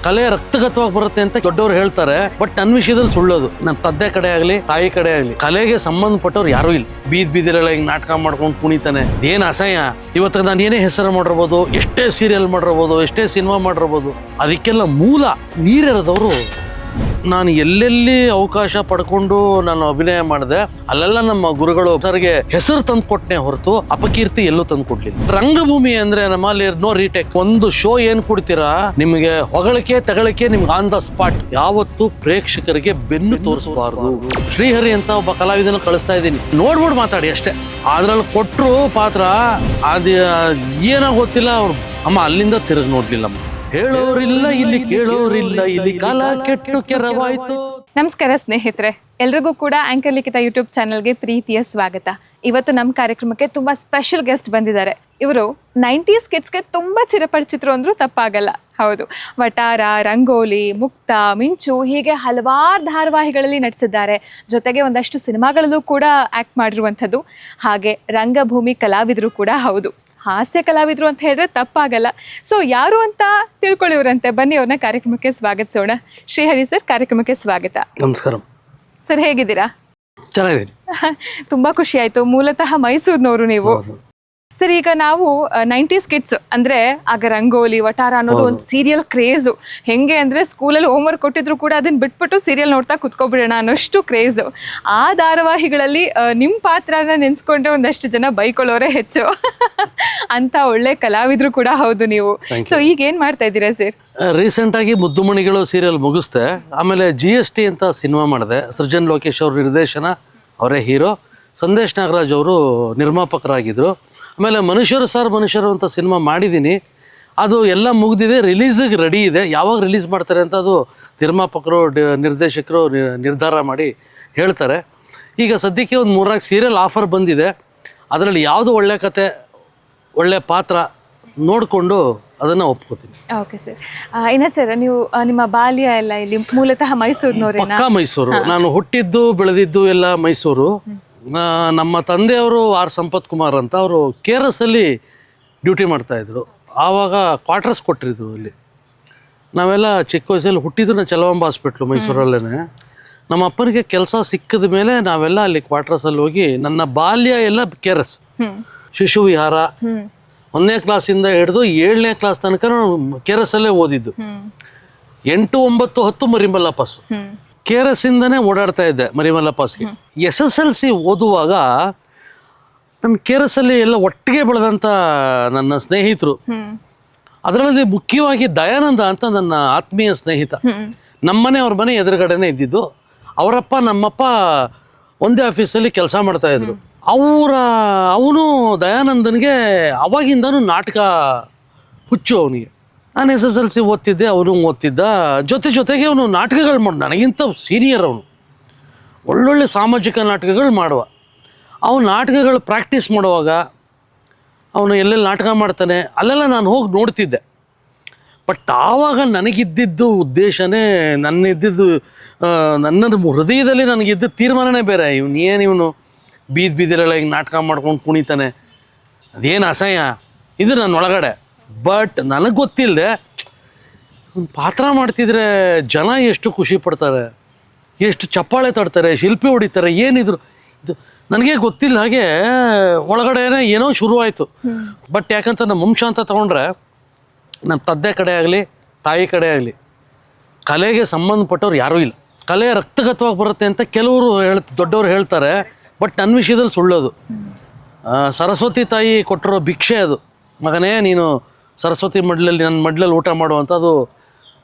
ಕಲೆ ರಕ್ತಗತವಾಗಿ ಬರುತ್ತೆ ಅಂತ ದೊಡ್ಡವರು ಹೇಳ್ತಾರೆ. ಬಟ್ ನನ್ನ ವಿಷಯದಲ್ಲಿ ಸುಳ್ಳೋದು. ನನ್ನ ತಂದೆ ಕಡೆ ಆಗ್ಲಿ ತಾಯಿ ಕಡೆ ಆಗ್ಲಿ ಕಲೆಗೆ ಸಂಬಂಧಪಟ್ಟವ್ರು ಯಾರೂ ಇಲ್ಲ. ಬೀದಿಲೆಲ್ಲ ಹಿಂಗ್ ನಾಟಕ ಮಾಡ್ಕೊಂಡು ಕುಣಿತಾನೆ, ಏನ್ ಅಸಹ್ಯ. ಇವತ್ತು ನಾನು ಏನೇ ಹೆಸರು ಮಾಡಿರ್ಬೋದು, ಎಷ್ಟೇ ಸೀರಿಯಲ್ ಮಾಡಿರ್ಬೋದು, ಎಷ್ಟೇ ಸಿನಿಮಾ ಮಾಡಿರ್ಬೋದು, ಅದಕ್ಕೆಲ್ಲ ಮೂಲ ನೀರಿರೋದವರು. ನಾನು ಎಲ್ಲೆಲ್ಲಿ ಅವಕಾಶ ಪಡ್ಕೊಂಡು ನಾನು ಅಭಿನಯ ಮಾಡಿದೆ ಅಲ್ಲೆಲ್ಲ ನಮ್ಮ ಗುರುಗಳು ಸರ್ಗೆ ಹೆಸರು ತಂದು ಕೊಟ್ಟನೆ ಹೊರತು ಅಪಕೀರ್ತಿ ಎಲ್ಲೂ ತಂದು ಕೊಡ್ಲಿಲ್ಲ. ರಂಗಭೂಮಿ ಅಂದ್ರೆ ನಮ್ಮಲ್ಲಿ ನೋ ರೀಟೇಕ್. ಒಂದು ಶೋ ಏನ್ ಕೊಡ್ತೀರಾ ನಿಮಗೆ ಹೊಗಳಿಕೆ ತಗಳಿಕೆ ನಿಮ್ಗೆ ಆನ್ ದ ಸ್ಪಾಟ್. ಯಾವತ್ತು ಪ್ರೇಕ್ಷಕರಿಗೆ ಬೆನ್ನು ತೋರಿಸಬಾರ್ದು. ಶ್ರೀಹರಿ ಅಂತ ಒಬ್ಬ ಕಲಾವಿದನ ಕಳಿಸ್ತಾ ಇದ್ದೀನಿ, ನೋಡ್ಬಿಟ್ಟು ಮಾತಾಡಿ ಅಷ್ಟೇ. ಅದ್ರಲ್ಲಿ ಕೊಟ್ಟರು ಪಾತ್ರ ಅದು ಏನೋ ಗೊತ್ತಿಲ್ಲ. ಅವ್ರು ಅಮ್ಮ ಅಲ್ಲಿಂದ ತಿರುಗಿ ನೋಡ್ಲಿಲ್ಲಮ್ಮ. ಹೇಳೋರಿಲ್ಲ ಇಲ್ಲಿ, ಕೇಳೋರಿಲ್ಲ ಇಲ್ಲಿ, ಕಾಲ ಕೆಟ್ಟು ಕೆರವಾಯ್ತು. ನಮಸ್ಕಾರ ಸ್ನೇಹಿತರೆ, ಎಲ್ರಿಗೂ ಕೂಡ ಆಂಕರ್ ಲಿಖಿತ ಯೂಟ್ಯೂಬ್ ಚಾನಲ್ಗೆ ಪ್ರೀತಿಯ ಸ್ವಾಗತ. ಇವತ್ತು ನಮ್ಮ ಕಾರ್ಯಕ್ರಮಕ್ಕೆ ತುಂಬಾ ಸ್ಪೆಷಲ್ ಗೆಸ್ಟ್ ಬಂದಿದ್ದಾರೆ. ಇವರು 90s ಕಿಡ್ಸ್ಗೆ ತುಂಬಾ ಚಿರಪರಿಚಿತರು ಅಂದ್ರೂ ತಪ್ಪಾಗಲ್ಲ. ಹೌದು, ವಟಾರ, ರಂಗೋಲಿ, ಮುಕ್ತ, ಮಿಂಚು ಹೀಗೆ ಹಲವಾರು ಧಾರಾವಾಹಿಗಳಲ್ಲಿ ನಟಿಸಿದ್ದಾರೆ. ಜೊತೆಗೆ ಒಂದಷ್ಟು ಸಿನಿಮಾಗಳಲ್ಲೂ ಕೂಡ ಆಕ್ಟ್ ಮಾಡಿರುವಂಥದ್ದು. ಹಾಗೆ ರಂಗಭೂಮಿ ಕಲಾವಿದರು ಕೂಡ ಹೌದು. ಹಾಸ್ಯ ಕಲಾವಿದರು ಅಂತ ಹೇಳಿದ್ರೆ ತಪ್ಪಾಗಲ್ಲ. ಸೊ ಯಾರು ಅಂತ ತಿಳ್ಕೊಳ್ಳಿವ್ರಂತೆ. ಬನ್ನಿ ಅವ್ರನ್ನ ಕಾರ್ಯಕ್ರಮಕ್ಕೆ ಸ್ವಾಗತಿಸೋಣ. ಶ್ರೀಹರಿ ಸರ್, ಕಾರ್ಯಕ್ರಮಕ್ಕೆ ಸ್ವಾಗತ. ನಮಸ್ಕಾರ ಸರ್, ಹೇಗಿದ್ದೀರಾ? ಚೆನ್ನಾಗಿದೆ. ತುಂಬಾ ಖುಷಿ ಆಯ್ತು. ಮೂಲತಃ ಮೈಸೂರಿನವರು ನೀವು. ಸರ್, ಈಗ ನಾವು 90s ಕಿಡ್ಸ್ ಅಂದ್ರೆ ಆಗ ರಂಗೋಲಿ, ವಟಾರ ಅನ್ನೋದು ಒಂದು ಸೀರಿಯಲ್ ಕ್ರೇಜು. ಹೆಂಗೆ ಅಂದ್ರೆ ಸ್ಕೂಲಲ್ಲಿ ಹೋಮ್ವರ್ಕ್ ಕೊಟ್ಟಿದ್ರು ಕೂಡ ಅದನ್ನ ಬಿಟ್ಬಿಟ್ಟು ಸೀರಿಯಲ್ ನೋಡ್ತಾ ಕುತ್ಕೊಬಿಡೋಣ ಅನ್ನೋಷ್ಟು ಕ್ರೇಜು. ಆ ಧಾರಾವಾಹಿಗಳಲ್ಲಿ ನಿಮ್ಮ ಪಾತ್ರನ ನೆನ್ಸ್ಕೊಂಡ್ರೆ ಒಂದಷ್ಟು ಜನ ಬೈಕೊಳ್ಳೋರೇ ಹೆಚ್ಚು. ಅಂತ ಒಳ್ಳೆ ಕಲಾವಿದ್ರು ಕೂಡ ಹೌದು ನೀವು. ಸೊ ಈಗ ಏನ್ ಮಾಡ್ತಾ ಇದ್ದೀರಾ ಸರ್? ರೀಸೆಂಟ್ ಆಗಿ ಮುದ್ದುಮಣಿಗಳು ಸೀರಿಯಲ್ ಮುಗಿಸ್ದೆ. ಆಮೇಲೆ GST ಅಂತ ಸಿನಿಮಾ ಮಾಡಿದೆ. ಸೃಜನ್ ಲೋಕೇಶ್ ಅವ್ರ ನಿರ್ದೇಶನ, ಅವರೇ ಹೀರೋ. ಸಂದೇಶ್ ನಾಗರಾಜ್ ಅವರು ನಿರ್ಮಾಪಕರಾಗಿದ್ರು. ಆಮೇಲೆ ಮನುಷ್ಯರು ಅಂತ ಸಿನಿಮಾ ಮಾಡಿದ್ದೀನಿ. ಅದು ಎಲ್ಲ ಮುಗಿದಿದೆ, ರಿಲೀಸಿಗೆ ರೆಡಿ ಇದೆ. ಯಾವಾಗ ರಿಲೀಸ್ ಮಾಡ್ತಾರೆ ಅಂತ ಅದು ನಿರ್ಮಾಪಕರು ನಿರ್ದೇಶಕರು ನಿರ್ಧಾರ ಮಾಡಿ ಹೇಳ್ತಾರೆ. ಈಗ ಸದ್ಯಕ್ಕೆ ಒಂದು 3-4 ಸೀರಿಯಲ್ ಆಫರ್ ಬಂದಿದೆ. ಅದರಲ್ಲಿ ಯಾವುದು ಒಳ್ಳೆ ಕತೆ, ಒಳ್ಳೆ ಪಾತ್ರ ನೋಡಿಕೊಂಡು ಅದನ್ನು ಒಪ್ಕೋತೀನಿ. Okay sir. ಇನ್ನ ಸರ್, ನೀವು ನಿಮ್ಮ ಬಾಲ್ಯ ಎಲ್ಲ ಇಲ್ಲಿ ಮೂಲತಃ ಮೈಸೂರಿನವರೇನಾ? ಪಕ್ಕಾ ಮೈಸೂರು. ನಾನು ಹುಟ್ಟಿದ್ದು ಬೆಳೆದಿದ್ದು ಎಲ್ಲ ಮೈಸೂರು. ನಮ್ಮ ತಂದೆಯವರು ಆರ್ ಸಂಪತ್ ಕುಮಾರ್ ಅಂತ, ಅವರು KRS ಅಲ್ಲಿ ಡ್ಯೂಟಿ ಮಾಡ್ತಾಯಿದ್ರು. ಆವಾಗ ಕ್ವಾರ್ಟರ್ಸ್ ಕೊಟ್ಟಿದ್ರು ಇಲ್ಲಿ. ನಾವೆಲ್ಲ ಚಿಕ್ಕ ವಯಸ್ಸಲ್ಲಿ ಹುಟ್ಟಿದ್ದು ಚಲವಂಬ ಹಾಸ್ಪಿಟ್ಲು ಮೈಸೂರಲ್ಲೇ. ನಮ್ಮ ಅಪ್ಪನಿಗೆ ಕೆಲಸ ಸಿಕ್ಕಿದ ಮೇಲೆ ನಾವೆಲ್ಲ ಅಲ್ಲಿ ಕ್ವಾರ್ಟರ್ಸಲ್ಲಿ ಹೋಗಿ, ನನ್ನ ಬಾಲ್ಯ ಎಲ್ಲ KRS ಶಿಶು ವಿಹಾರ 1ನೇ ಕ್ಲಾಸಿಂದ ಹಿಡಿದು 7ನೇ ಕ್ಲಾಸ್ ತನಕ KRS ಅಲ್ಲೇ ಓದಿದ್ದು. 8, 9, 10 ಮರಿಮಲ್ಲ ಪಾಸು. KRS ಇಂದನೇ ಓಡಾಡ್ತಾ ಇದ್ದೆ ಮರಿಮಲ್ಲ ಪಾಸ್ಗೆ. SSLC ಓದುವಾಗ ನನ್ನ KRS ಅಲ್ಲಿ ಎಲ್ಲ ಒಟ್ಟಿಗೆ ಬೆಳೆದಂಥ ನನ್ನ ಸ್ನೇಹಿತರು, ಅದರಲ್ಲಿ ಮುಖ್ಯವಾಗಿ ದಯಾನಂದ ಅಂತ ನನ್ನ ಆತ್ಮೀಯ ಸ್ನೇಹಿತ. ನಮ್ಮನೆ ಅವ್ರ ಮನೆ ಎದುರುಗಡೆನೇ ಇದ್ದಿದ್ದು. ಅವರಪ್ಪ ನಮ್ಮಪ್ಪ ಒಂದೇ ಆಫೀಸಲ್ಲಿ ಕೆಲಸ ಮಾಡ್ತಾ ಇದ್ರು. ಅವನು ದಯಾನಂದನಿಗೆ ಅವಾಗಿಂದನೂ ನಾಟಕ ಹುಚ್ಚು ಅವನಿಗೆ. ನಾನು SSLC ಓದ್ತಿದ್ದೆ, ಅವನು ಓದ್ತಿದ್ದ. ಜೊತೆಗೆ ಅವನು ನಾಟಕಗಳು ಮಾಡಿ, ನನಗಿಂತ ಸೀನಿಯರ್ ಅವನು. ಒಳ್ಳೊಳ್ಳೆ ಸಾಮಾಜಿಕ ನಾಟಕಗಳು ಮಾಡುವ. ಅವನು ನಾಟಕಗಳು ಪ್ರಾಕ್ಟೀಸ್ ಮಾಡುವಾಗ ಅವನು ಎಲ್ಲೆಲ್ಲಿ ನಾಟಕ ಮಾಡ್ತಾನೆ ಅಲ್ಲೆಲ್ಲ ನಾನು ಹೋಗಿ ನೋಡ್ತಿದ್ದೆ. ಬಟ್ ಆವಾಗ ನನಗಿದ್ದಿದ್ದು ಉದ್ದೇಶನೇ, ನನ್ನ ಹೃದಯದಲ್ಲಿ ನನಗಿದ್ದ ತೀರ್ಮಾನನೇ ಬೇರೆ. ಇವನು ಬೀದಿಲೆಲ್ಲ ಹಿಂಗೆ ನಾಟಕ ಮಾಡ್ಕೊಂಡು ಕುಣಿತಾನೆ, ಅದೇನು ಅಸಹ್ಯ, ಇದು ನನ್ನ ಒಳಗಡೆ. ಬಟ್ ನನಗೆ ಗೊತ್ತಿಲ್ಲದೆ ಒಂದು ಪಾತ್ರ ಮಾಡ್ತಿದ್ರೆ ಜನ ಎಷ್ಟು ಖುಷಿ ಪಡ್ತಾರೆ, ಎಷ್ಟು ಚಪ್ಪಾಳೆ ತಡ್ತಾರೆ, ಶಿಲ್ಪಿ ಹೊಡಿತಾರೆ, ಏನಿದ್ರು ಇದು ನನಗೆ ಗೊತ್ತಿಲ್ಲ. ಹಾಗೆ ಒಳಗಡೆನೇ ಏನೋ ಶುರುವಾಯಿತು. ಬಟ್ ಯಾಕಂತ ನಮ್ಮ ವಂಶ ಅಂತ ತೊಗೊಂಡ್ರೆ, ನಮ್ಮ ತಂದೆ ಕಡೆ ಆಗಲಿ ತಾಯಿ ಕಡೆ ಆಗಲಿ ಕಲೆಗೆ ಸಂಬಂಧಪಟ್ಟವ್ರು ಯಾರೂ ಇಲ್ಲ. ಕಲೆ ರಕ್ತಗತವಾಗಿ ಬರುತ್ತೆ ಅಂತ ಕೆಲವರು ದೊಡ್ಡವರು ಹೇಳ್ತಾರೆ. ಬಟ್ ನನ್ನ ವಿಷಯದಲ್ಲಿ ಸುಳ್ಳೋದು. ಸರಸ್ವತಿ ತಾಯಿ ಕೊಟ್ಟಿರೋ ಭಿಕ್ಷೆ ಅದು. ಮಗನೇ, ನೀನು ಸರಸ್ವತಿ ನನ್ನ ಮಡ್ಲಲ್ಲಿ ಊಟ ಮಾಡುವಂಥದ್ದು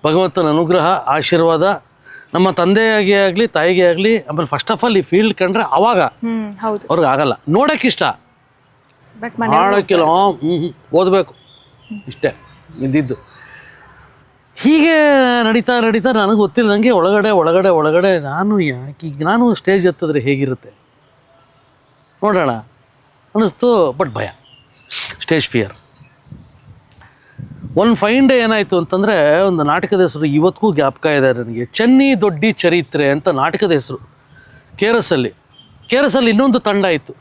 ಭಗವಂತನ ಅನುಗ್ರಹ, ಆಶೀರ್ವಾದ. ನಮ್ಮ ತಂದೆಯಾಗೆ ಆಗಲಿ ತಾಯಿಗೆ ಆಗಲಿ. ಆಮೇಲೆ ಫಸ್ಟ್ ಆಫ್ ಆಲ್ ಈ ಫೀಲ್ಡ್ ಕಂಡ್ರೆ ಅವಾಗ ಅವ್ರಿಗೆ ಆಗಲ್ಲ. ನೋಡೋಕ್ಕಿಷ್ಟ, ಮಾಡೋಕ್ಕಿಲ್ಲ, ಓದಬೇಕು, ಇಷ್ಟೇ ಇದ್ದಿದ್ದು. ಹೀಗೆ ನಡೀತಾ ನನಗೆ ಗೊತ್ತಿಲ್ಲದಂಗೆ ಒಳಗಡೆ ನಾನು ಸ್ಟೇಜ್ ಹತ್ತಿದ್ರೆ ಹೇಗಿರುತ್ತೆ ನೋಡೋಣ ಅನ್ನಿಸ್ತು. ಬಟ್ ಭಯ, ಸ್ಟೇಜ್ ಫಿಯರ್. ಒಂದು ಫೈನ್ ಡೇ ಏನಾಯಿತು ಅಂತಂದರೆ, ಒಂದು ನಾಟಕದ ಹೆಸರು ಇವತ್ತಿಗೂ ಜ್ಞಾಪಕ ಇದೆ ನನಗೆ. ಚೆನ್ನಿ ದೊಡ್ಡಿ ಚರಿತ್ರೆ ಅಂತ ನಾಟಕದ ಹೆಸರು. KRS ಅಲ್ಲಿ ಇನ್ನೊಂದು ತಂಡ ಇತ್ತು.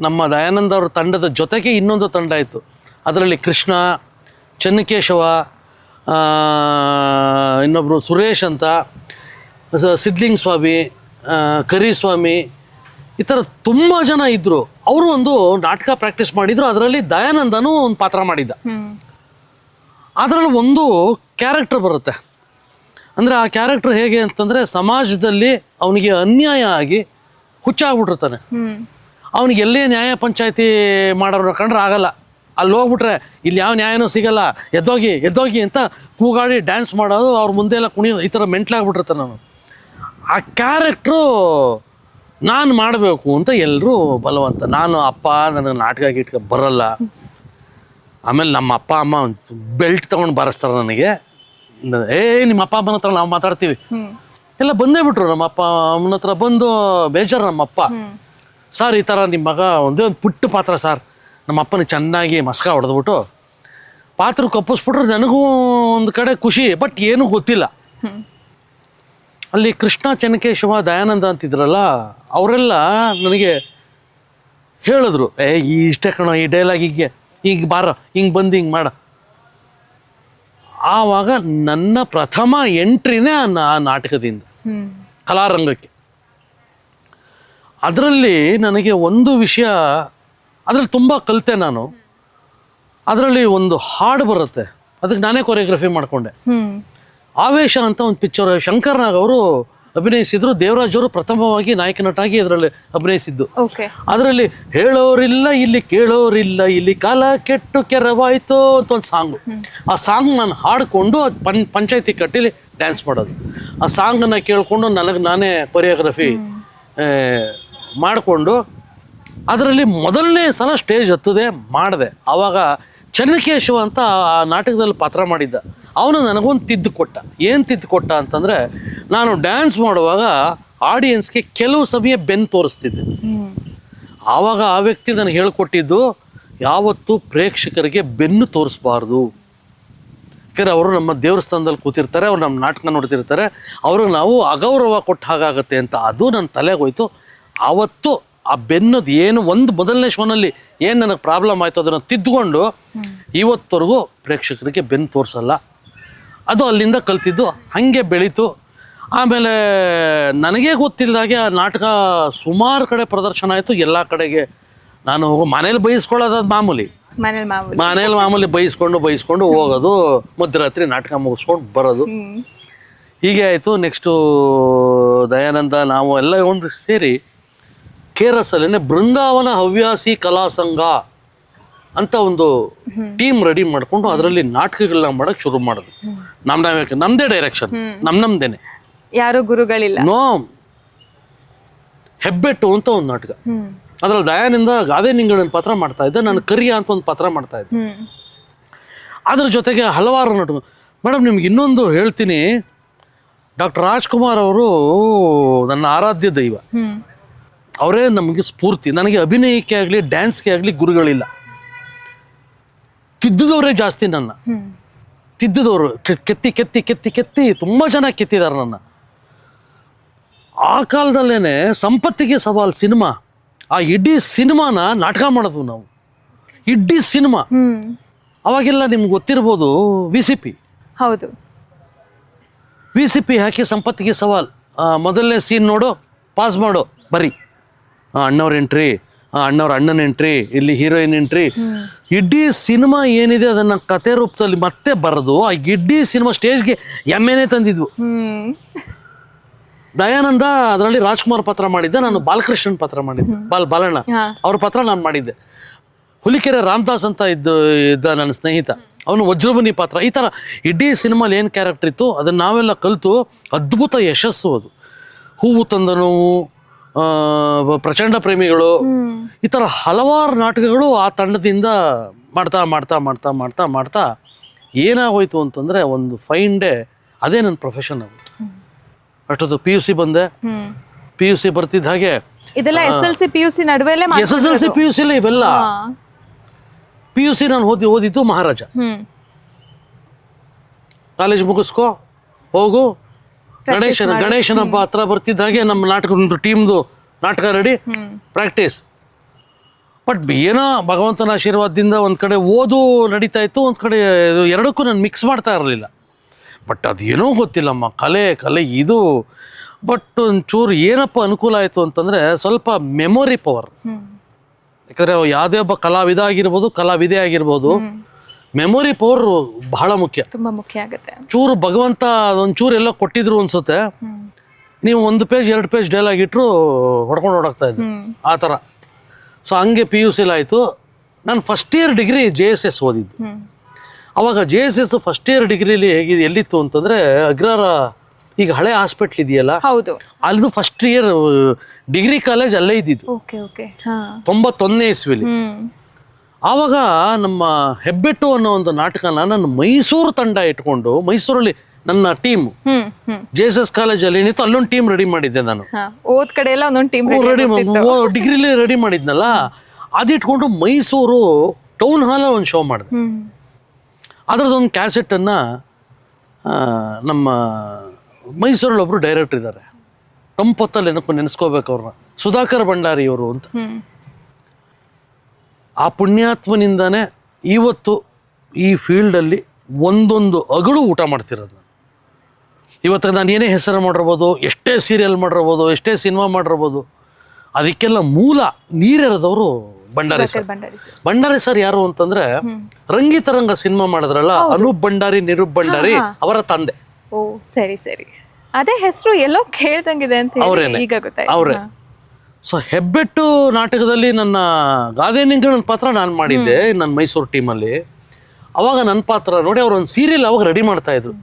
ನಮ್ಮ ದಯಾನಂದ ಅವ್ರ ತಂಡದ ಜೊತೆಗೆ ಇನ್ನೊಂದು ತಂಡ ಇತ್ತು. ಅದರಲ್ಲಿ ಕೃಷ್ಣ, ಚೆನ್ನಕೇಶವ, ಇನ್ನೊಬ್ಬರು ಸುರೇಶ್ ಅಂತ, ಸಿದ್ಲಿಂಗ್ ಸ್ವಾಮಿ, ಕರಿಸ್ವಾಮಿ, ಈ ಥರ ತುಂಬ ಜನ ಇದ್ದರು. ಅವರು ಒಂದು ನಾಟಕ ಪ್ರಾಕ್ಟೀಸ್ ಮಾಡಿದ್ರು. ಅದರಲ್ಲಿ ದಯಾನಂದನೂ ಒಂದು ಪಾತ್ರ ಮಾಡಿದ್ದ. ಅದರಲ್ಲಿ ಒಂದು ಕ್ಯಾರೆಕ್ಟರ್ ಬರುತ್ತೆ. ಅಂದರೆ ಆ ಕ್ಯಾರೆಕ್ಟರ್ ಹೇಗೆ ಅಂತಂದರೆ, ಸಮಾಜದಲ್ಲಿ ಅವನಿಗೆ ಅನ್ಯಾಯ ಆಗಿ ಹುಚ್ಚಾಗ್ಬಿಟ್ಟಿರ್ತಾನೆ. ಅವನಿಗೆ ಎಲ್ಲೇ ನ್ಯಾಯ ಪಂಚಾಯತಿ ಮಾಡೋರು ಕಂಡ್ರೆ ಆಗಲ್ಲ. ಅಲ್ಲಿ ಹೋಗ್ಬಿಟ್ರೆ ಇಲ್ಲಿ ಯಾವ ನ್ಯಾಯನೂ ಸಿಗಲ್ಲ, ಎದ್ದೋಗಿ ಎದ್ದೋಗಿ ಅಂತ ಕೂಗಾಡಿ ಡ್ಯಾನ್ಸ್ ಮಾಡೋದು, ಅವ್ರ ಮುಂದೆ ಎಲ್ಲ ಕುಣಿಯೋದು, ಈ ಥರ ಮೆಂಟ್ಲಾಗ್ಬಿಟ್ಟಿರ್ತಾನೆ ನಾನು. ಆ ಕ್ಯಾರೆಕ್ಟ್ರು ನಾನು ಮಾಡಬೇಕು ಅಂತ ಎಲ್ಲರೂ ಬಲವಂತ. ನಾನು ಅಪ್ಪ ನನಗೆ ನಾಟಕ ಗೀಟಕ ಬರಲ್ಲ. ಆಮೇಲೆ ನಮ್ಮ ಅಪ್ಪ ಅಮ್ಮ ಬೆಲ್ಟ್ ತೊಗೊಂಡು ಬಾರಿಸ್ತಾರೆ ನನಗೆ. ನಿಮ್ಮ ಅಪ್ಪ ಅಮ್ಮನ ಹತ್ರ ನಾವು ಮಾತಾಡ್ತೀವಿ ಎಲ್ಲ ಬಂದೇ ಬಿಟ್ರು. ನಮ್ಮ ಅಪ್ಪ ಅಮ್ಮನ ಹತ್ರ ಬಂದು ಬೇಜಾರು. ನಮ್ಮಪ್ಪ, ಸರ್ ಈ ಥರ ನಿಮ್ಮ ಮಗ ಒಂದೇ ಒಂದು ಪುಟ್ಟ ಪಾತ್ರ ಸರ್, ನಮ್ಮ ಅಪ್ಪನಿಗೆ ಚೆನ್ನಾಗಿ ಮಸ್ಕ ಹೊಡೆದ್ಬಿಟ್ಟು ಪಾತ್ರಕ್ಕೆ ಒಪ್ಪಿಸ್ಬಿಟ್ರೆ ನನಗೂ ಒಂದು ಕಡೆ ಖುಷಿ, ಬಟ್ ಏನೂ ಗೊತ್ತಿಲ್ಲ. ಅಲ್ಲಿ ಕೃಷ್ಣ, ಚೆನ್ನಕೇಶವ, ದಯಾನಂದ ಅಂತಿದ್ರಲ್ಲ, ಅವರೆಲ್ಲ ನನಗೆ ಹೇಳಿದ್ರು, ಇಷ್ಟೇ ಕಣೋ ಈ ಡೈಲಾಗ್, ಈಗ ಬಾರ, ಹಿಂಗೆ ಬಂದು ಹಿಂಗೆ ಮಾಡ. ಆವಾಗ ನನ್ನ ಪ್ರಥಮ ಎಂಟ್ರಿನೇ ಆ ನಾಟಕದಿಂದ ಕಲಾರಂಗಕ್ಕೆ. ಅದರಲ್ಲಿ ನನಗೆ ಒಂದು ವಿಷಯ, ಅದರಲ್ಲಿ ತುಂಬ ಕಲಿತೆ ನಾನು. ಅದರಲ್ಲಿ ಒಂದು ಹಾಡು ಬರುತ್ತೆ, ಅದಕ್ಕೆ ನಾನೇ ಕೊರಿಯೋಗ್ರಫಿ ಮಾಡಿಕೊಂಡೆ. ಆವೇಶ ಅಂತ ಒಂದು ಪಿಕ್ಚರ್ ಶಂಕರ್ನಾಗ್ ಅವರು ಅಭಿನಯಿಸಿದ್ರು. ದೇವರಾಜ್ ಅವರು ಪ್ರಥಮವಾಗಿ ನಾಯಕ ನಟಾಗಿ ಅದರಲ್ಲಿ ಅಭಿನಯಿಸಿದ್ದು. ಅದರಲ್ಲಿ ಹೇಳೋರಿಲ್ಲ ಇಲ್ಲಿ ಕೇಳೋರಿಲ್ಲ ಇಲ್ಲಿ ಕಾಲ ಕೆಟ್ಟು ಕೆರವಾಯ್ತು ಅಂತ ಒಂದು ಸಾಂಗು. ಆ ಸಾಂಗ್ ನಾನು ಹಾಡಿಕೊಂಡು ಪಂಚಾಯತಿ ಕಟ್ಟಿಲಿ ಡ್ಯಾನ್ಸ್ ಮಾಡೋದು. ಆ ಸಾಂಗನ್ನು ಕೇಳಿಕೊಂಡು ನನಗೆ ನಾನೇ ಕೊರಿಯೋಗ್ರಫಿ ಮಾಡಿಕೊಂಡು ಅದರಲ್ಲಿ ಮೊದಲನೇ ಸಲ ಸ್ಟೇಜ್ ಹತ್ತದೆ ಮಾಡಿದೆ. ಆವಾಗ ಚೆನ್ನಕೇಶವ ಅಂತ ಆ ನಾಟಕದಲ್ಲಿ ಪಾತ್ರ ಮಾಡಿದ್ದ. ಅವನು ನನಗೊಂದು ತಿದ್ದು ಕೊಟ್ಟ. ಏನು ತಿದ್ದು ಕೊಟ್ಟ ಅಂತಂದರೆ, ನಾನು ಡ್ಯಾನ್ಸ್ ಮಾಡುವಾಗ ಆಡಿಯನ್ಸ್ಗೆ ಕೆಲವು ಸಮಯ ಬೆನ್ನು ತೋರಿಸ್ತಿದ್ದೆ. ಆವಾಗ ಆ ವ್ಯಕ್ತಿ ನನಗೆ ಹೇಳ್ಕೊಟ್ಟಿದ್ದು, ಯಾವತ್ತೂ ಪ್ರೇಕ್ಷಕರಿಗೆ ಬೆನ್ನು ತೋರಿಸ್ಬಾರ್ದು. ಯಾಕಂದರೆ ಅವರು ನಮ್ಮ ದೇವಸ್ಥಾನದಲ್ಲಿ ಕೂತಿರ್ತಾರೆ, ಅವ್ರು ನಮ್ಮ ನಾಟಕ ನೋಡ್ತಿರ್ತಾರೆ, ಅವ್ರಿಗೆ ನಾವು ಅಗೌರವ ಕೊಟ್ಟ ಹಾಗಾಗತ್ತೆ ಅಂತ. ಅದು ನನ್ನ ತಲೆಗೆ ಹೋಯ್ತು. ಆವತ್ತು ಆ ಬೆನ್ನದು ಏನು ಒಂದು ಮೊದಲನೇ ಶೋನಲ್ಲಿ ಏನು ನನಗೆ ಪ್ರಾಬ್ಲಮ್ ಆಯಿತು ಅದನ್ನು ತಿದ್ದುಕೊಂಡು ಇವತ್ತವರೆಗೂ ಪ್ರೇಕ್ಷಕರಿಗೆ ಬೆನ್ನು ತೋರಿಸಲ್ಲ. ಅದು ಅಲ್ಲಿಂದ ಕಲ್ತಿದ್ದು, ಹಾಗೆ ಬೆಳೀತು. ಆಮೇಲೆ ನನಗೇ ಗೊತ್ತಿಲ್ಲದಾಗೆ ಆ ನಾಟಕ ಸುಮಾರು ಕಡೆ ಪ್ರದರ್ಶನ ಆಯಿತು. ಎಲ್ಲ ಕಡೆಗೆ ನಾನು ಮನೇಲಿ ಬೈಸ್ಕೊಳ್ಳೋದು ಮಾಮೂಲಿ, ಮನೇಲಿ ಮಾಮೂಲಿ ಬೈಸ್ಕೊಂಡು ಹೋಗೋದು, ಮಧ್ಯರಾತ್ರಿ ನಾಟಕ ಮುಗಿಸ್ಕೊಂಡು ಬರೋದು, ಹೀಗೆ ಆಯಿತು. ನೆಕ್ಸ್ಟು ದಯಾನಂದ ನಾವು ಎಲ್ಲ ಒಂದು ಸೇರಿ KRSಲ್ಲೇ ಬೃಂದಾವನ ಹವ್ಯಾಸಿ ಕಲಾ ಸಂಘ ಅಂತ ಒಂದು ಟೀಮ್ ರೆಡಿ ಮಾಡಿಕೊಂಡು ಅದರಲ್ಲಿ ನಾಟಕಗಳನ್ನ ಮಾಡೋಕ್ಕೆ ಶುರು ಮಾಡೋದು. ನಮ್ಮದೇ ಡೈರೆಕ್ಷನ್, ನಮ್ದೇನೆ, ಯಾರು ಗುರುಗಳಿಲ್ಲ. ನೋ, ಹೆಬ್ಬೆಟ್ಟು ಅಂತ ಒಂದು ನಾಟಕ. ಅದ್ರಲ್ಲಿ ದಯಾನಂದ ಗಾದೆ ನಿಂಗಣ್ಣನ ಪಾತ್ರ ಮಾಡ್ತಾ ಇದ್ದೆ, ನಾನು ಕರಿಯ ಅಂತ ಒಂದು ಪಾತ್ರ ಮಾಡ್ತಾ ಇದ್ದೆ. ಅದ್ರ ಜೊತೆಗೆ ಹಲವಾರು ನಾಟಕ. ಮೇಡಮ್ ನಿಮ್ಗೆ ಇನ್ನೊಂದು ಹೇಳ್ತೀನಿ, ಡಾಕ್ಟರ್ ರಾಜ್ಕುಮಾರ್ ಅವರು ನನ್ನ ಆರಾಧ್ಯ ದೈವ. ಅವರೇ ನಮಗೆ ಸ್ಫೂರ್ತಿ. ನನಗೆ ಅಭಿನಯಕ್ಕೆ ಆಗಲಿ ಡ್ಯಾನ್ಸ್ಗೆ ಆಗಲಿ ಗುರುಗಳಿಲ್ಲ. ತಿದ್ದಿದವರೇ ಜಾಸ್ತಿ ನನ್ನ. ತಿದ್ದಿದವರು ಕೆತ್ತಿ ಕೆತ್ತಿ ಕೆತ್ತಿ ಕೆತ್ತಿ ತುಂಬ ಜನ ಕೆತ್ತಿದ್ದಾರೆ ನನ್ನ. ಆ ಕಾಲದಲ್ಲೇ ಸಂಪತ್ತಿಗೆ ಸವಾಲ್ ಸಿನಿಮಾ, ಆ ಇಡೀ ಸಿನಿಮಾನ ನಾಟಕ ಮಾಡೋದು ನಾವು, ಇಡೀ ಸಿನಿಮಾ. ಅವಾಗೆಲ್ಲ ನಿಮ್ಗೆ ಗೊತ್ತಿರ್ಬೋದು, VCP. ಹೌದು, VCP ಹಾಕಿ ಸಂಪತ್ತಿಗೆ ಸವಾಲ್, ಮೊದಲನೇ ಸೀನ್ ನೋಡು, ಪಾಸ್ ಮಾಡು, ಬರೀ ಅಣ್ಣವ್ರ ಎಂಟ್ರಿ, ಅಣ್ಣವ್ರ ಅಣ್ಣನ ಎಂಟ್ರಿ, ಇಲ್ಲಿ ಹೀರೋಯಿನ್ ಎಂಟ್ರಿ. ಇಡೀ ಸಿನಿಮಾ ಏನಿದೆ ಅದನ್ನು ಕತೆ ರೂಪದಲ್ಲಿ ಮತ್ತೆ ಬರೆದು ಆ ಇಡೀ ಸಿನಿಮಾ ಸ್ಟೇಜ್ಗೆ ಎಮ್ಮೆನೇ ತಂದಿದ್ವು. ದಯಾನಂದ ಅದರಲ್ಲಿ ರಾಜ್ಕುಮಾರ್ ಪಾತ್ರ ಮಾಡಿದ್ದೆ, ನಾನು ಬಾಲಕೃಷ್ಣನ್ ಪಾತ್ರ ಮಾಡಿದ್ದೆ, ಬಾಲಣ್ಣ ಅವ್ರ ಪಾತ್ರ ನಾನು ಮಾಡಿದ್ದೆ. ಹುಲಿಕೆರೆ ರಾಮದಾಸ್ ಅಂತ ಇದ್ದ ನನ್ನ ಸ್ನೇಹಿತ, ಅವನು ವಜ್ರಮುನಿ ಪಾತ್ರ. ಈ ಥರ ಇಡೀ ಸಿನಿಮಾಲಿ ಏನು ಕ್ಯಾರೆಕ್ಟರ್ ಇತ್ತು ಅದನ್ನು ನಾವೆಲ್ಲ ಕಲಿತು ಅದ್ಭುತ ಯಶಸ್ಸು ಅದು. ಹೂವು ತಂದನು, ಪ್ರಚಂಡ ಪ್ರೇಮಿಗಳು, ಈ ಥರ ಹಲವಾರು ನಾಟಕಗಳು ಆ ತಂಡದಿಂದ ಮಾಡ್ತಾ ಮಾಡ್ತಾ ಮಾಡ್ತಾ ಮಾಡ್ತಾ ಮಾಡ್ತಾ ಏನಾಗೋಯ್ತು ಅಂತಂದರೆ, ಒಂದು ಫೈನ್ ಡೇ ಅದೇ ನನ್ನ ಪ್ರೊಫೆಷನ್ ಆಗುತ್ತೆ. ಅಷ್ಟೊತ್ತು PUC ಬಂದೆ. PUC ಬರ್ತಿದ್ದ ಹಾಗೆ ಇದೆಲ್ಲ SLC PUC ನಡುವೆಲ್ಲೇ SSLC PUC ಇವೆಲ್ಲ. PUC ನಾನು ಓದಿದ್ದು ಮಹಾರಾಜ. ಕಾಲೇಜ್ ಮುಗಿಸ್ಕೊ ಹೋಗು, ಗಣೇಶನ ಹಬ್ಬ ಹತ್ರ ಬರ್ತಿದ್ದ ಹಾಗೆ ನಮ್ಮ ನಾಟಕ ಟೀಮ್ದು ನಾಟಕ ರೆಡಿ, ಪ್ರಾಕ್ಟೀಸ್. ಬಟ್ ಏನೋ ಭಗವಂತನ ಆಶೀರ್ವಾದದಿಂದ ಒಂದು ಕಡೆ ಓದು ನಡೀತಾ ಇತ್ತು, ಒಂದು ಕಡೆ ಎರಡಕ್ಕೂ ನಾನು ಮಿಕ್ಸ್ ಮಾಡ್ತಾ ಇರಲಿಲ್ಲ. ಬಟ್ ಅದೇನೋ ಗೊತ್ತಿಲ್ಲಮ್ಮ, ಕಲೆ ಇದು. ಬಟ್ ಒಂಚೂರು ಏನಪ್ಪ ಅನುಕೂಲ ಆಯಿತು ಅಂತಂದರೆ ಸ್ವಲ್ಪ ಮೆಮೊರಿ ಪವರ್. ಯಾಕಂದರೆ ಯಾವುದೇ ಒಬ್ಬ ಕಲಾವಿದ ಆಗಿರ್ಬೋದು, ಕಲಾವಿದೆ ಆಗಿರ್ಬೋದು, ಮೆಮೊರಿ ಪವರ್ ಬಹಳ ಮುಖ್ಯ, ತುಂಬಾ ಮುಖ್ಯ ಆಗುತ್ತೆ. ಚೂರು ಭಗವಂತ ಒಂಚೂರು ಎಲ್ಲ ಕೊಟ್ಟಿದ್ರು ಅನ್ಸುತ್ತೆ, ನೀವು 1 ಪೇಜ್ 2 ಪೇಜ್ ಡೈಲಾಗ್ ಇಟ್ಟರು ಹೊಡ್ಕೊಂಡು ಓಡಾಗ್ತಾ ಇದ್ರು ಆ ಥರ. ಸೊ ಹಂಗೆ PUC ಆಯಿತು. ನಾನು ಫಸ್ಟ್ ಇಯರ್ ಡಿಗ್ರಿ JSS ಓದಿದ್ದು. ಅವಾಗ JSS ಫಸ್ಟ್ ಇಯರ್ ಡಿಗ್ರಿಲಿ ಎಲ್ಲಿತ್ತು ಅಂತಂದರೆ ಅಗ್ರಹಾರ, ಈಗ ಹಳೆ ಹಾಸ್ಪಿಟ್ಲ್ ಇದೆಯಲ್ಲ, ಹೌದು, ಅಲ್ಲಿದು ಫಸ್ಟ್ ಇಯರ್ ಡಿಗ್ರಿ ಕಾಲೇಜ್ ಅಲ್ಲೇ ಇದ್ದಿದ್ದು. 91ನೇ ಇಸ್ವಿಲಿ. ಆವಾಗ ನಮ್ಮ ಹೆಬ್ಬೆಟ್ಟು ಅನ್ನೋ ಒಂದು ನಾಟಕನ ನನ್ನ ಮೈಸೂರು ತಂಡ ಇಟ್ಕೊಂಡು, ಮೈಸೂರಲ್ಲಿ ನನ್ನ ಟೀಮ್ JSS ಕಾಲೇಜಲ್ಲಿ ಏನಿತ್ತು ಅಲ್ಲೊಂದು ಟೀಮ್ ರೆಡಿ ಮಾಡಿದ್ದೆ ನಾನು. ಓದ್ ಕಡೆ ಎಲ್ಲ ಒಂದೊಂದು ಟೀಮ್ ರೆಡಿ ಡಿಗ್ರಿಲಿ ರೆಡಿ ಮಾಡಿದ್ನಲ್ಲ, ಅದಿಟ್ಕೊಂಡು ಮೈಸೂರು ಟೌನ್ ಹಾಲ್ ಒಂದು ಶೋ ಮಾಡಿದೆ. ಅದರದ್ದೊಂದು ಕ್ಯಾಸೆಟನ್ನು ನಮ್ಮ ಮೈಸೂರಲ್ಲಿ ಒಬ್ರು ಡೈರೆಕ್ಟರ್ ಇದ್ದಾರೆ, ತಂಪೊತ್ತಲ್ಲಿ ನೆನೆಸ್ಕೋಬೇಕು ಅವ್ರನ್ನ, ಸುಧಾಕರ್ ಭಂಡಾರಿ ಅವರು ಅಂತ. ಆ ಪುಣ್ಯಾತ್ಮನಿಂದಾನೇ ಇವತ್ತು ಈ ಫೀಲ್ಡಲ್ಲಿ ಒಂದೊಂದು ಅಗಳು ಊಟ ಮಾಡ್ತಿರೋದು. ಇವತ್ತು ನಾನು ಏನೇ ಹೆಸರು ಮಾಡಿರ್ಬೋದು, ಎಷ್ಟೇ ಸೀರಿಯಲ್ ಮಾಡಿರ್ಬೋದು, ಎಷ್ಟೇ ಸಿನಿಮಾ ಮಾಡಿರ್ಬೋದು, ಅದಕ್ಕೆಲ್ಲ ಮೂಲ ನೀರೆರೆದವರು ಭಂಡಾರಿ ಸರ್. ಭಂಡಾರಿ ಸರ್ ಯಾರು ಅಂತಂದ್ರೆ ರಂಗಿತರಂಗ ಸಿನಿಮಾ ಮಾಡಿದ್ರಲ್ಲ, ಅನೂಪ್ ಭಂಡಾರಿ, ನಿರೂಪ್ ಭಂಡಾರಿ ಅವರ ತಂದೆ. ಓ ಸರಿ ಸರಿ, ಅದೇ ಹೆಸರು ಎಲ್ಲೋ ಕೇಳ್ದಂಗಿದೆ ಅಂತ ಈಗ ಗೊತ್ತಾಯ್ತು. ಅವರೇ. ಸೊ ಹೆಬ್ಬೆಟ್ಟು ನಾಟಕದಲ್ಲಿ ನನ್ನ ಗಾದೆ ನಿಂಗಣ್ಣನ ಪಾತ್ರ ನಾನು ಮಾಡಿದ್ದೆ ನನ್ನ ಮೈಸೂರು ಟೀಮಲ್ಲಿ. ಅವಾಗ ನನ್ನ ಪಾತ್ರ ನೋಡಿ ಅವ್ರು ಒಂದು ಸೀರಿಯಲ್ ಅವಾಗ ರೆಡಿ ಮಾಡ್ತಾ ಇದ್ರು,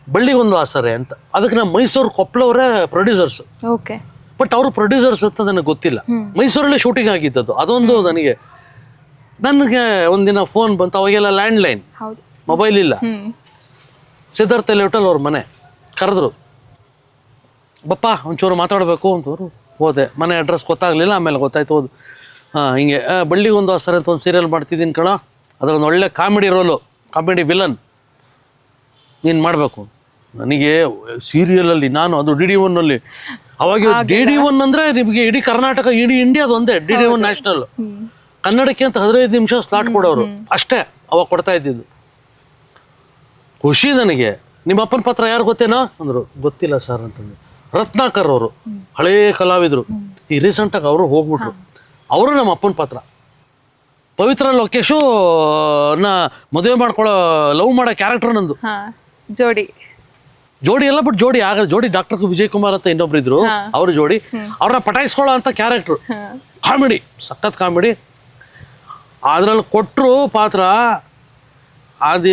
ಬಳ್ಳಿಗೊಂದು ಆಸರೆ ಅಂತ. ಅದಕ್ಕೆ ನಮ್ಮ ಮೈಸೂರು ಕೊಪ್ಪಳವರೇ ಪ್ರೊಡ್ಯೂಸರ್ಸ್. ಓಕೆ. ಬಟ್ ಅವರು ಪ್ರೊಡ್ಯೂಸರ್ಸ್ ಅಂತ ನನಗೆ ಗೊತ್ತಿಲ್ಲ. ಮೈಸೂರಲ್ಲೇ ಶೂಟಿಂಗ್ ಆಗಿದ್ದದ್ದು ಅದೊಂದು. ನನಗೆ ಒಂದಿನ ಫೋನ್ ಬಂತು, ಅವಾಗೆಲ್ಲ ಲ್ಯಾಂಡ್ಲೈನ್, ಮೊಬೈಲ್ ಇಲ್ಲ. ಸಿದ್ಧಾರ್ಥ ಲೇಔಟಲ್ಲಿ ಅವ್ರ ಮನೆ ಕರೆದ್ರು, ಬಪ್ಪ ಒಂಚೂರು ಮಾತಾಡಬೇಕು ಅಂತವ್ರು. ಹೋದೆ, ಮನೆ ಅಡ್ರೆಸ್ ಗೊತ್ತಾಗಲಿಲ್ಲ, ಆಮೇಲೆ ಗೊತ್ತಾಯ್ತು. ಹೋದು ಹಿಂಗೆ ಬಳ್ಳಿಗೊಂದು ಆಸರೆ ಅಂತ ಒಂದು ಸೀರಿಯಲ್ ಮಾಡ್ತಿದ್ದೀನಿ ಕಣ, ಅದರೊಂದು ಒಳ್ಳೆ ಕಾಮಿಡಿ ರೋಲು, ಕಾಮಿಡಿ ವಿಲನ್ ನೀನು ಮಾಡಬೇಕು. ನನಗೆ ಸೀರಿಯಲಲ್ಲಿ ನಾನು ಅದು DD1 ಅವಾಗ DD1 ಅಂದರೆ ನಿಮಗೆ ಇಡೀ ಕರ್ನಾಟಕ, ಇಡೀ ಇಂಡಿಯಾದ ಒಂದೇ DD1 ನ್ಯಾಷನಲ್. ಕನ್ನಡಕ್ಕೆ ಅಂತ 15 ನಿಮಿಷ ಸ್ಲಾಟ್ ಕೊಡೋರು ಅಷ್ಟೇ ಅವಾಗ ಕೊಡ್ತಾ ಇದ್ದಿದ್ದು. ಖುಷಿ ನನಗೆ. ನಿಮ್ಮ ಅಪ್ಪನ ಪಾತ್ರ ಯಾರು ಗೊತ್ತೇನಾ ಅಂದರು. ಗೊತ್ತಿಲ್ಲ ಸರ್ ಅಂತಂದು. ರತ್ನಾಕರ್ ಅವರು ಹಳೇ ಕಲಾವಿದರು, ಈ ರೀಸೆಂಟಾಗಿ ಅವರು ಹೋಗ್ಬಿಟ್ರು. ಅವರು ನಮ್ಮ ಅಪ್ಪನ ಪಾತ್ರ. ಪವಿತ್ರ ಲೋಕೇಶು ಮದುವೆ ಮಾಡ್ಕೊಳ್ಳೋ ಲವ್ ಮಾಡೋ ಕ್ಯಾರೆಕ್ಟರ್ ನಂದು. ಜೋಡಿ ಎಲ್ಲ, ಬಟ್ ಜೋಡಿ ಆಗ ಜೋಡಿ ಡಾಕ್ಟರ್ ವಿಜಯ್ ಕುಮಾರ್ ಅಂತ ಇನ್ನೊಬ್ರು ಇದ್ರು, ಅವ್ರ ಜೋಡಿ. ಅವ್ರನ್ನ ಪಟಾಯಿಸ್ಕೊಳ್ಳೋ ಅಂತ ಕ್ಯಾರೆಕ್ಟ್ರು, ಕಾಮಿಡಿ, ಸಖತ್ ಕಾಮಿಡಿ. ಅದ್ರಲ್ಲಿ ಕೊಟ್ಟರು ಪಾತ್ರ. ಅದು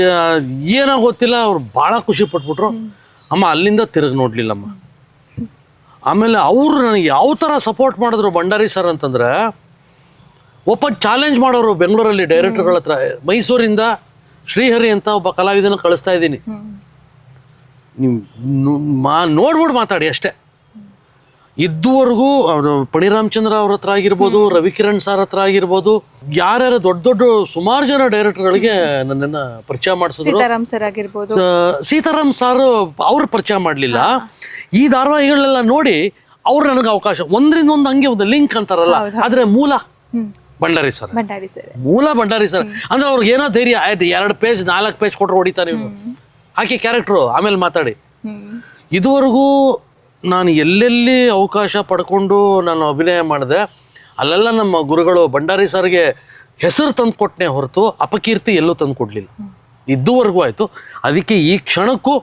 ಏನೋ ಗೊತ್ತಿಲ್ಲ, ಅವ್ರು ಭಾಳ ಖುಷಿ ಪಟ್ಬಿಟ್ರು. ಅಮ್ಮ ಅಲ್ಲಿಂದ ತಿರುಗಿ ನೋಡ್ಲಿಲ್ಲಮ್ಮ. ಆಮೇಲೆ ಅವರು ನನಗೆ ಯಾವ ಥರ ಸಪೋರ್ಟ್ ಮಾಡಿದ್ರು ಭಂಡಾರಿ ಸರ್ ಅಂತಂದ್ರೆ, ಓಪನ್ ಚಾಲೆಂಜ್ ಮಾಡೋರು ಬೆಂಗಳೂರಲ್ಲಿ ಡೈರೆಕ್ಟರ್ಗಳ ಹತ್ರ. ಮೈಸೂರಿಂದ ಶ್ರೀಹರಿ ಅಂತ ಒಬ್ಬ ಕಲಾವಿದನ ಕಳಿಸ್ತಾ ಇದ್ದೀನಿ, ನೀವು ನೋಡ್ಬಿಟ್ಟು ಮಾತಾಡಿ ಅಷ್ಟೇ. ಇದುವರೆಗೂ ಅವರು ಪಣಿರಾಮಚಂದ್ರ ಅವ್ರ ಹತ್ರ ಆಗಿರ್ಬೋದು, ರವಿಕಿರಣ್ ಸರ್ ಹತ್ರ ಆಗಿರ್ಬೋದು, ಯಾರ್ಯಾರು ದೊಡ್ಡ ದೊಡ್ಡ ಸುಮಾರು ಜನ ಡೈರೆಕ್ಟರ್ಗಳಿಗೆ ನನ್ನನ್ನು ಪರಿಚಯ ಮಾಡಿಸಿದ್ರು. ಸೀತಾರಾಮ್ ಸರ್ ಅವ್ರು ಪರಿಚಯ ಮಾಡಲಿಲ್ಲ. ಈ ಧಾರಾವಾಹಿಗಳೆಲ್ಲ ನೋಡಿ ಅವ್ರು ನನಗೆ ಅವಕಾಶ, ಒಂದ್ರಿಂದ ಒಂದು ಹಂಗೆ ಒಂದು ಲಿಂಕ್ ಅಂತಾರಲ್ಲ, ಆದ್ರೆ ಮೂಲ ಭಂಡಾರಿ ಸರ್. ಮೂಲ ಭಂಡಾರಿ ಸರ್ ಅಂದ್ರೆ ಅವ್ರಿಗೆ ಏನೋ ಧೈರ್ಯ ಆಯ್ತು, 2 ಪೇಜ್ 4 ಪೇಜ್ ಕೊಟ್ಟರು ಹೊಡಿತಾನೆ ನೀವು, ಹಾಕಿ ಕ್ಯಾರೆಕ್ಟ್ರು ಆಮೇಲೆ ಮಾತಾಡಿ. ಇದುವರೆಗೂ ನಾನು ಎಲ್ಲೆಲ್ಲಿ ಅವಕಾಶ ಪಡ್ಕೊಂಡು ನಾನು ಅಭಿನಯ ಮಾಡಿದೆ ಅಲ್ಲೆಲ್ಲ ನಮ್ಮ ಗುರುಗಳು ಭಂಡಾರಿ ಸರ್ಗೆ ಹೆಸರು ತಂದು ಕೊಟ್ಟನೆ ಹೊರತು ಅಪಕೀರ್ತಿ ಎಲ್ಲೂ ತಂದು ಕೊಡಲಿಲ್ಲ. ಇದುವರೆಗೂ ಆಯಿತು. ಅದಕ್ಕೆ ಈ ಕ್ಷಣಕ್ಕೂ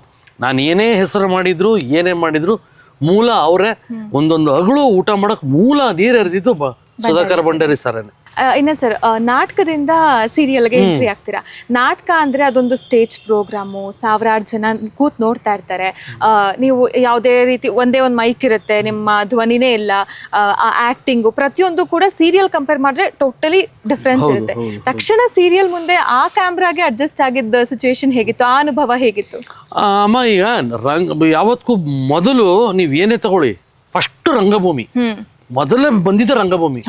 ನಾನು ಏನೇ ಹೆಸರು ಮಾಡಿದ್ರು, ಏನೇ ಮಾಡಿದ್ರು ಮೂಲ ಅವರೇ. ಒಂದೊಂದು ಅಗಳು ಊಟ ಮಾಡೋಕೆ ಮೂಲ ನೀರೆರೆದಿದ್ದು ಸುಧಾಕರ್ ಭಂಡಾರಿ ಸರೇನೆ. ಇನ್ನ ಸರ್, ನಾಟಕದಿಂದ ಸೀರಿಯಲ್ಗೆ ಎಂಟ್ರಿ ಆಗ್ತೀರಾ. ನಾಟಕ ಅಂದ್ರೆ ಅದೊಂದು ಸ್ಟೇಜ್ ಪ್ರೋಗ್ರಾಮು, ಸಾವಿರಾರು ಜನ ಕೂತ್ ನೋಡ್ತಾ ಇರ್ತಾರೆ. ನೀವು ಯಾವುದೇ ರೀತಿ ಒಂದೇ ಒಂದು ಮೈಕ್ ಇರುತ್ತೆ, ನಿಮ್ಮ ಧ್ವನಿನೇ ಇಲ್ಲ, ಆಕ್ಟಿಂಗು ಪ್ರತಿಯೊಂದು ಕೂಡ ಸೀರಿಯಲ್ ಕಂಪೇರ್ ಮಾಡಿದ್ರೆ ಟೋಟಲಿ ಡಿಫ್ರೆನ್ಸ್ ಇರುತ್ತೆ. ತಕ್ಷಣ ಸೀರಿಯಲ್ ಮುಂದೆ ಆ ಕ್ಯಾಮ್ರಾಗೆ ಅಡ್ಜಸ್ಟ್ ಆಗಿದ್ದ ಸಿಚುವೇಶನ್ ಹೇಗಿತ್ತು, ಆ ಅನುಭವ ಹೇಗಿತ್ತು? ಅಮ್ಮ, ಈಗ ಯಾವತ್ತೂ ಮೊದಲು ನೀವು ಏನೇ ತಗೊಳ್ಳಿ, ಫಸ್ಟ್ ರಂಗಭೂಮಿ ಮೊದಲೇ ಬಂದಿದ್ದ ರಂಗಭೂಮಿ,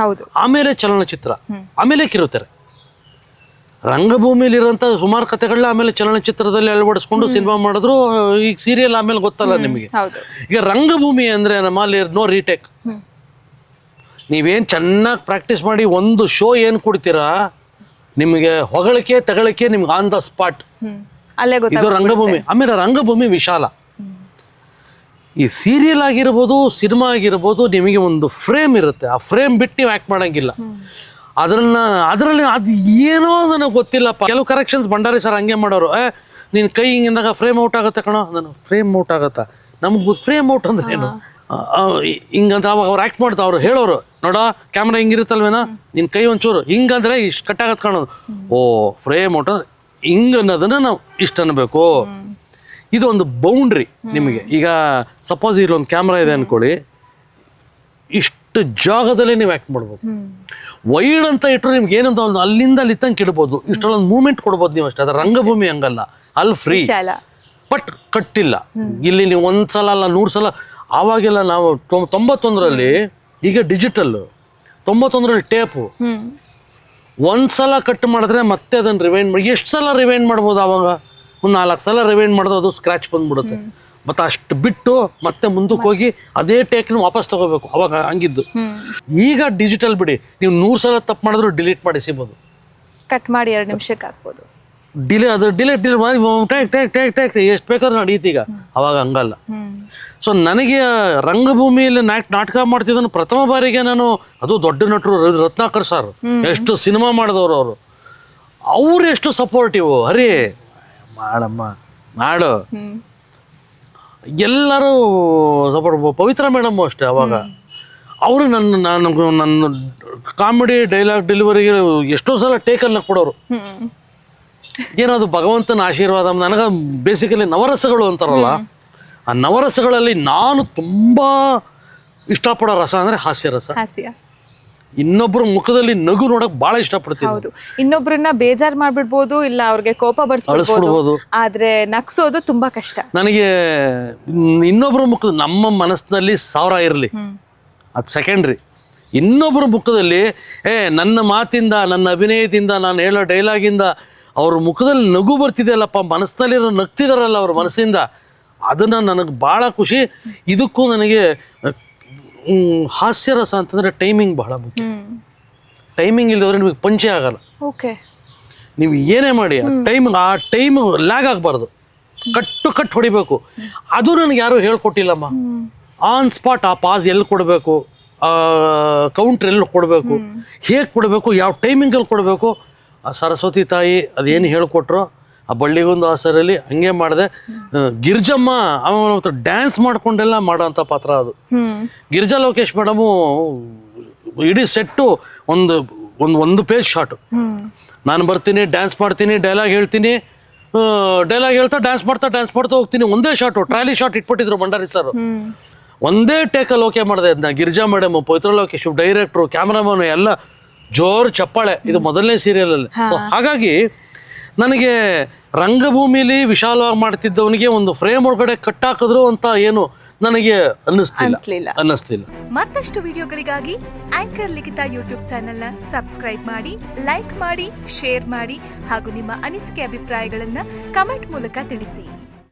ಆಮೇಲೆ ಚಲನಚಿತ್ರ, ಆಮೇಲೆ ಕಿರುತೆರೆ. ರಂಗಭೂಮಿಲಿರೋಂಥ ಸುಮಾರು ಕಥೆಗಳನ್ನ ಆಮೇಲೆ ಚಲನಚಿತ್ರದಲ್ಲಿ ಅಳವಡಿಸ್ಕೊಂಡು ಸಿನಿಮಾ ಮಾಡಿದ್ರು. ಈಗ ಸೀರಿಯಲ್ ಆಮೇಲೆ ಗೊತ್ತಲ್ಲ ನಿಮಗೆ. ಈಗ ರಂಗಭೂಮಿ ಅಂದ್ರೆ ನಮ್ಮಲ್ಲಿ ನೋ ರೀಟೇಕ್. ನೀವೇನು ಚೆನ್ನಾಗಿ ಪ್ರಾಕ್ಟೀಸ್ ಮಾಡಿ ಒಂದು ಶೋ ಏನು ಕೊಡ್ತೀರಾ, ನಿಮಗೆ ಹೊಗಳಿಕೆ ತಗಳಿಕೆ ನಿಮ್ಗೆ ಆನ್ ದ ಸ್ಪಾಟ್. ಅಲ್ಲೇ ಇದು ಗೊತ್ತಾಗ ರಂಗಭೂಮಿ. ಆಮೇಲೆ ರಂಗಭೂಮಿ ವಿಶಾಲ. ಈ ಸೀರಿಯಲ್ ಆಗಿರ್ಬೋದು, ಸಿನಿಮಾ ಆಗಿರ್ಬೋದು, ನಿಮಗೆ ಒಂದು ಫ್ರೇಮ್ ಇರುತ್ತೆ. ಆ ಫ್ರೇಮ್ ಬಿಟ್ಟು ನೀವು ಆ್ಯಕ್ಟ್ ಮಾಡೋಂಗಿಲ್ಲ. ಅದರಲ್ಲಿ ಅದು ಏನೋ ನನಗೆ ಗೊತ್ತಿಲ್ಲಪ್ಪ. ಕೆಲವು ಕರೆಕ್ಷನ್ಸ್ ಭಂಡಾರಿ ಸರ್ ಹಂಗೆ ಮಾಡೋರು. ನಿನ್ನ ಕೈ ಹಿಂಗಿಂದಾಗ ಫ್ರೇಮ್ ಔಟ್ ಆಗುತ್ತೆ ಕಣೋ. ನಾನು ಫ್ರೇಮ್ ಔಟ್ ಆಗುತ್ತಾ? ನಮಗೆ ಫ್ರೇಮ್ ಔಟ್ ಅಂದ್ರೆ ಏನು ಹಿಂಗಂತ ಅವಾಗ ಅವ್ರು ಆ್ಯಕ್ಟ್ ಮಾಡ್ತಾ ಅವ್ರು ಹೇಳೋರು, ನೋಡೋ ಕ್ಯಾಮ್ರಾ ಹಿಂಗಿರುತ್ತಲ್ವೇನೋ, ನಿನ್ನ ಕೈ ಒಂಚೂರು ಹಿಂಗಂದ್ರೆ ಇಷ್ಟು ಕಟ್ಟಾಗತ್ತೆ ಕಾಣೋದು. ಓ ಫ್ರೇಮ್ ಔಟ್ ಅಂದ್ರೆ ಹಿಂಗೆ ಅನ್ನೋದನ್ನು ನಾವು ಇಷ್ಟು ಅನ್ಬೇಕು. ಇದು ಒಂದು ಬೌಂಡ್ರಿ ನಿಮಗೆ. ಈಗ ಸಪೋಸ್ ಇಲ್ಲೊಂದು ಕ್ಯಾಮ್ರಾ ಇದೆ ಅನ್ಕೊಳ್ಳಿ, ಇಷ್ಟು ಜಾಗದಲ್ಲೇ ನೀವು ಆ್ಯಕ್ಟ್ ಮಾಡ್ಬೋದು. ವೈಡ್ ಅಂತ ಇಟ್ಟರು ನಿಮ್ಗೆ ಏನಂತ ಒಂದು ಅಲ್ಲಿಂದ ಅಲ್ಲಿ ತನಕ ಇಡ್ಬೋದು. ಇಷ್ಟೊಂದು ಮೂಮೆಂಟ್ ಕೊಡ್ಬೋದು ನೀವು ಅಷ್ಟೇ. ಅದು ರಂಗಭೂಮಿ ಹಂಗಲ್ಲ, ಅಲ್ಲಿ ಫ್ರೀ. ಬಟ್ ಕಟ್ಟಿಲ್ಲ. ಇಲ್ಲಿ ನೀವು 1 ಸಲ ಅಲ್ಲ 100 ಸಲ. ಆವಾಗೆಲ್ಲ ನಾವು 91ರಲ್ಲಿ, ಈಗ ಡಿಜಿಟಲ್, 91ರಲ್ಲಿ ಟೇಪು. 1 ಸಲ ಕಟ್ ಮಾಡಿದ್ರೆ ಮತ್ತೆ ಅದನ್ನು ರಿವೈಂಡ್ ಮಾಡಿ ಎಷ್ಟು ಸಲ ರಿವೈಂಡ್ ಮಾಡ್ಬೋದು? ಆವಾಗ ಒಂದು 4 ಸಲ ರಿವೈಂಡ್ ಮಾಡಿದ್ರೆ ಅದು ಸ್ಕ್ರ್ಯಾಚ್ ಬಂದ್ಬಿಡುತ್ತೆ. ಮತ್ತು ಅಷ್ಟು ಬಿಟ್ಟು ಮತ್ತೆ ಮುಂದಕ್ಕೆ ಹೋಗಿ ಅದೇ ಟೇಕ್ನ ವಾಪಸ್ ತಗೋಬೇಕು. ಅವಾಗ ಹಂಗಿದ್ದು. ಈಗ ಡಿಜಿಟಲ್ ಬಿಡಿ, ನೀವು 100 ಸಲ ತಪ್ಪು ಮಾಡಿದ್ರು ಡಿಲೀಟ್ ಮಾಡಿ ಸಿಗ್ಬೋದು. ಕಟ್ ಮಾಡಿ 2 ನಿಮಿಷಕ್ಕೆ ಹಾಕ್ಬೋದು. ಡಿಲೀಟ್ ಮಾಡಿ ಟೇಕ್ ಎಷ್ಟು ಬೇಕಾದ್ರೂ ನಡೀತಿ. ಈಗ ಅವಾಗ ಹಂಗಲ್ಲ. ಸೊ ನನಗೆ ರಂಗಭೂಮಿಯಲ್ಲಿ ನಾಟಕ ಮಾಡ್ತಿದ್ದನು ಪ್ರಥಮ ಬಾರಿಗೆ ನಾನು. ಅದು ದೊಡ್ಡ ನಟರು ರತ್ನಾಕರ್ ಸರ್, ಎಷ್ಟು ಸಿನಿಮಾ ಮಾಡಿದವರು ಅವರು. ಅವ್ರು ಎಷ್ಟು ಸಪೋರ್ಟಿವ್. ಹರಿ ಮಾಡಮ್ಮ ಮಾಡು, ಎಲ್ಲರೂ ಸಪೋರ್ಟ್. ಪವಿತ್ರ ಮೇಡಮ್ ಅಷ್ಟೇ. ಅವಾಗ ಅವರು ನನ್ನ ಕಾಮಿಡಿ ಡೈಲಾಗ್ ಡೆಲಿವರಿಗೆ ಎಷ್ಟೋ ಸಲ ಟೇಕಲ್ಲಿ ಕೊಡೋರು. ಏನದು ಭಗವಂತನ ಆಶೀರ್ವಾದ. ನನಗೆ ಬೇಸಿಕಲಿ ನವರಸಗಳು ಅಂತಾರಲ್ಲ, ಆ ನವರಸಗಳಲ್ಲಿ ನಾನು ತುಂಬ ಇಷ್ಟಪಡೋ ರಸ ಅಂದರೆ ಹಾಸ್ಯರಸ. ಇನ್ನೊಬ್ಬರ ಮುಖದಲ್ಲಿ ನಗು ನೋಡಕ್ ಬಹಳ ಇಷ್ಟಪಡ್ತೀನಿ. ಹೌದು, ಇನ್ನೊಬ್ರನ್ನ ಬೇಜಾರ್ ಮಾಡ್ಬಿಡ್ಬೋದು, ಇಲ್ಲ ಅವ್ರಿಗೆ ಕೋಪ ಬರ್ಸ್ಬಿಡ್ಬೋದು, ಆದ್ರೆ ನಗ್ಸೋದು ತುಂಬಾ ಕಷ್ಟ. ನನಗೆ ಇನ್ನೊಬ್ಬರ ಮುಖ, ನಮ್ಮ ಮನಸ್ಸಿನಲ್ಲಿ 1000 ಇರಲಿ, ಅದು ಸೆಕೆಂಡ್ರಿ. ಇನ್ನೊಬ್ಬರ ಮುಖದಲ್ಲಿ ನನ್ನ ಮಾತಿಂದ, ನನ್ನ ಅಭಿನಯದಿಂದ, ನಾನು ಹೇಳೋ ಡೈಲಾಗಿಂದ ಅವ್ರ ಮುಖದಲ್ಲಿ ನಗು ಬರ್ತಿದೆಯಲ್ಲಪ್ಪ, ಮನಸ್ಸಿನಲ್ಲಿರೋ ನಗ್ತಿದಾರಲ್ಲ ಅವ್ರ ಮನಸ್ಸಿಂದ, ಅದನ್ನು ನನಗೆ ಭಾಳ ಖುಷಿ. ಇದಕ್ಕೂ ನನಗೆ ಹಾಸ್ಯರಸ ಅಂತಂದರೆ ಟೈಮಿಂಗ್ ಬಹಳ ಮುಖ್ಯ. ಟೈಮಿಂಗ್ ಇಲ್ಲದವ್ರೆ ನಿಮಗೆ ಪಂಚೆ ಆಗಲ್ಲ. ನೀವು ಏನೇ ಮಾಡಿ ಆ ಟೈಮ್ ಲ್ಯಾಗ್ ಆಗಬಾರ್ದು, ಕಟ್ ಹೊಡಿಬೇಕು. ಅದು ನನಗೆ ಯಾರೂ ಹೇಳ್ಕೊಟ್ಟಿಲ್ಲಮ್ಮ. ಆನ್ ಸ್ಪಾಟ್ ಆ ಪಾಸ್ ಎಲ್ಲಿ ಕೊಡಬೇಕು, ಕೌಂಟ್ರ್ ಎಲ್ಲಿ ಕೊಡಬೇಕು, ಹೇಗೆ ಕೊಡಬೇಕು, ಯಾವ ಟೈಮಿಂಗಲ್ಲಿ ಕೊಡಬೇಕು, ಆ ಸರಸ್ವತಿ ತಾಯಿ ಅದೇನು ಹೇಳ್ಕೊಟ್ರು ಆ ಬಳ್ಳಿಗೊಂದು ಆಸರಲ್ಲಿ ಹಂಗೆ ಮಾಡಿದೆ. ಗಿರ್ಜಮ್ಮ ಅವತ್ತು ಡ್ಯಾನ್ಸ್ ಮಾಡ್ಕೊಂಡೆಲ್ಲ ಮಾಡೋಂಥ ಪಾತ್ರ ಅದು. ಗಿರಿಜಾ ಲೋಕೇಶ್ ಮೇಡಮು ಇಡೀ ಸೆಟ್ಟು ಒಂದು ಪೇಜ್ ಶಾಟು. ನಾನು ಬರ್ತೀನಿ, ಡ್ಯಾನ್ಸ್ ಮಾಡ್ತೀನಿ, ಡೈಲಾಗ್ ಹೇಳ್ತೀನಿ, ಡೈಲಾಗ್ ಹೇಳ್ತಾ ಡ್ಯಾನ್ಸ್ ಮಾಡ್ತಾ ಹೋಗ್ತೀನಿ. ಒಂದೇ ಶಾಟು, ಟ್ರಾಲಿ ಶಾಟ್ ಇಟ್ಬಿಟ್ಟಿದ್ರು ಭಂಡಾರಿ ಸರ್. ಒಂದೇ ಟೇಕಲ್ಲಿ ಓಕೆ ಮಾಡಿದೆ ಅದನ್ನ. ಗಿರಿಜಾ ಮೇಡಮು, ಪವಿತ್ರ ಲೋಕೇಶ್, ಡೈರೆಕ್ಟ್ರು, ಕ್ಯಾಮ್ರಾಮನ್ ಎಲ್ಲ ಜೋರು ಚಪ್ಪಾಳೆ. ಇದು ಮೊದಲನೇ ಸೀರಿಯಲಲ್ಲಿ. ಸೊ ಹಾಗಾಗಿ ನನಗೆ ರಂಗಭೂಮಿಲಿ ವಿಶಾಲವಾಗಿ ಮಾಡ್ತಿದ್ದವನಿಗೆ ಒಂದು ಫ್ರೇಮ್ ಒಳಗಡೆ ಕಟ್ಟಾಕಿದ್ರು ಅಂತ ಏನು ನನಗೆ ಅನ್ನಿಸ್ಲಿಲ್ಲ. ಮತ್ತಷ್ಟು ವಿಡಿಯೋಗಳಿಗಾಗಿ ಆಂಕರ್ ಲಿಖಿತ ಯೂಟ್ಯೂಬ್ ಚಾನೆಲ್ನ ಸಬ್ಸ್ಕ್ರೈಬ್ ಮಾಡಿ, ಲೈಕ್ ಮಾಡಿ, ಶೇರ್ ಮಾಡಿ ಹಾಗೂ ನಿಮ್ಮ ಅನಿಸಿಕೆ ಅಭಿಪ್ರಾಯಗಳನ್ನ ಕಮೆಂಟ್ ಮೂಲಕ ತಿಳಿಸಿ.